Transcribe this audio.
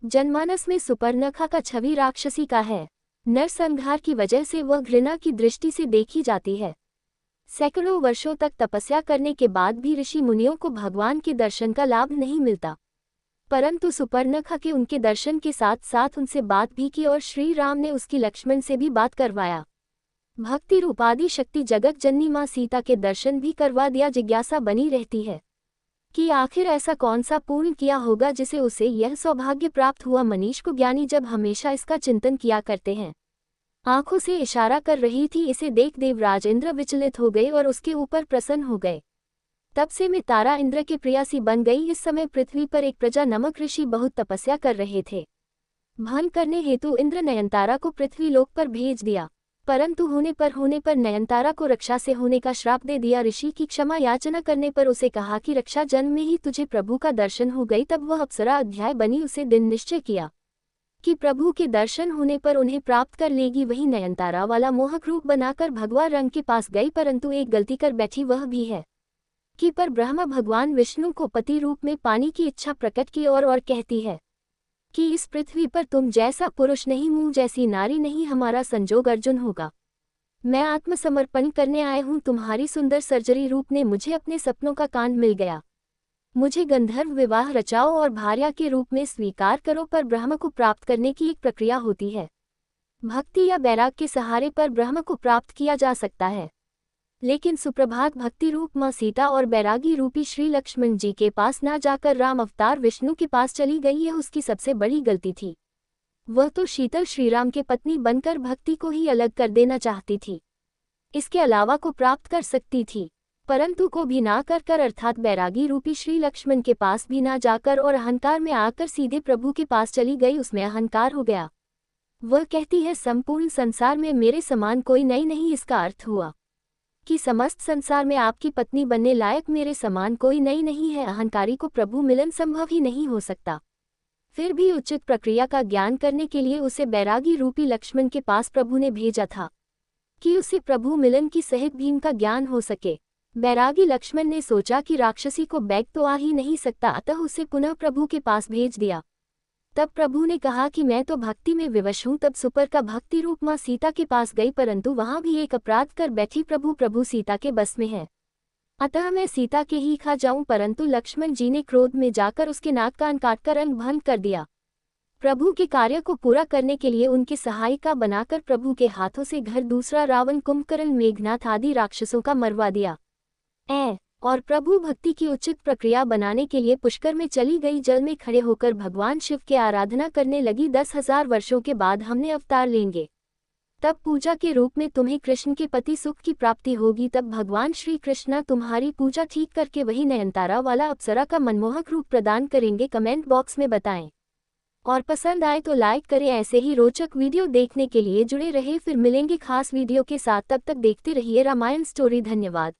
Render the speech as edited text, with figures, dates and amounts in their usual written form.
जनमानस में सुपर्णखा का छवि राक्षसी का है। नरसंहार की वजह से वह घृणा की दृष्टि से देखी जाती है। सैकड़ों वर्षों तक तपस्या करने के बाद भी ऋषि मुनियों को भगवान के दर्शन का लाभ नहीं मिलता, परंतु सुपर्णखा के उनके दर्शन के साथ साथ उनसे बात भी की और श्री राम ने उसकी लक्ष्मण से भी बात करवाया। भक्ति रूपादि शक्ति जगत जननी माँ सीता के दर्शन भी करवा दिया। जिज्ञासा बनी रहती है कि आखिर ऐसा कौन सा पुण्य किया होगा जिसे उसे यह सौभाग्य प्राप्त हुआ। मनीष को ज्ञानी जब हमेशा इसका चिंतन किया करते हैं। आंखों से इशारा कर रही थी, इसे देख देवराज इंद्र विचलित हो गए और उसके ऊपर प्रसन्न हो गए। तब से मैं तारा इंद्र के प्रियासी बन गई। इस समय पृथ्वी पर एक प्रजा नमक ऋषि बहुत तपस्या कर रहे थे। भंग करने हेतु इंद्र नयनतारा को पृथ्वी लोक पर भेज दिया, परंतु होने पर नयनतारा को रक्षा से होने का श्राप दे दिया। ऋषि की क्षमा याचना करने पर उसे कहा कि रक्षा जन्म में ही तुझे प्रभु का दर्शन हो गई। तब वह अप्सरा अध्याय बनी। उसे दिन निश्चय किया कि प्रभु के दर्शन होने पर उन्हें प्राप्त कर लेगी। वही नयनतारा वाला मोहक रूप बनाकर भगवा रंग के पास गई, परंतु एक गलती कर बैठी, वह भी है कि पर ब्रह्मा भगवान विष्णु को पति रूप में पाने की इच्छा प्रकट की और कहती है कि इस पृथ्वी पर तुम जैसा पुरुष नहीं, मुझ जैसी नारी नहीं, हमारा संजोग अर्जुन होगा। मैं आत्मसमर्पण करने आए हूँ। तुम्हारी सुंदर सर्जरी रूप ने मुझे अपने सपनों का कांड मिल गया। मुझे गंधर्व विवाह रचाओ और भार्या के रूप में स्वीकार करो। पर ब्रह्म को प्राप्त करने की एक प्रक्रिया होती है। भक्ति या बैराग के सहारे पर ब्रह्म को प्राप्त किया जा सकता है, लेकिन सुप्रभात भक्ति रूप माँ सीता और बैरागी रूपी श्री लक्ष्मण जी के पास ना जाकर राम अवतार विष्णु के पास चली गई। यह उसकी सबसे बड़ी गलती थी। वह तो शीतल श्रीराम के पत्नी बनकर भक्ति को ही अलग कर देना चाहती थी। इसके अलावा को प्राप्त कर सकती थी, परंतु को भी ना कर अर्थात बैरागी रूपी श्री लक्ष्मण के पास भी ना जाकर और अहंकार में आकर सीधे प्रभु के पास चली गई। उसमें अहंकार हो गया। वह कहती है, संपूर्ण संसार में मेरे समान कोई नहीं। इसका अर्थ हुआ कि समस्त संसार में आपकी पत्नी बनने लायक मेरे समान कोई नहीं है। अहंकारी को प्रभु मिलन संभव ही नहीं हो सकता। फिर भी उचित प्रक्रिया का ज्ञान करने के लिए उसे बैरागी रूपी लक्ष्मण के पास प्रभु ने भेजा था कि उसे प्रभु मिलन की सहित भीम का ज्ञान हो सके। बैरागी लक्ष्मण ने सोचा कि राक्षसी को बैग तो आ ही नहीं सकता, अतः उसे पुनः प्रभु के पास भेज दिया। तब प्रभु ने कहा कि मैं तो भक्ति में विवश हूँ। तब सुपर का भक्ति रूप माँ सीता के पास गई, परंतु वहां भी एक अपराध कर बैठी। प्रभु सीता के बस में है, अतः मैं सीता के ही खा जाऊं। परंतु लक्ष्मण जी ने क्रोध में जाकर उसके नाक कान काटकर अंग भंग कर दिया। प्रभु के कार्य को पूरा करने के लिए उनके सहायिका बनाकर प्रभु के हाथों से घर दूसरा रावण, कुंभकर्ण, मेघनाथ आदि राक्षसों का मरवा दिया। और प्रभु भक्ति की उचित प्रक्रिया बनाने के लिए पुष्कर में चली गई। जल में खड़े होकर भगवान शिव की आराधना करने लगी। 10,000 वर्षों के बाद हमने अवतार लेंगे, तब पूजा के रूप में तुम्हें कृष्ण के पति सुख की प्राप्ति होगी। तब भगवान श्री कृष्ण तुम्हारी पूजा ठीक करके वही नयनतारा वाला अप्सरा का मनमोहक रूप प्रदान करेंगे। कमेंट बॉक्स में बताएं और पसंद आए तो लाइक करें। ऐसे ही रोचक वीडियो देखने के लिए जुड़े रहे। फिर मिलेंगे खास वीडियो के साथ, तब तक देखते रहिए रामायण स्टोरी। धन्यवाद।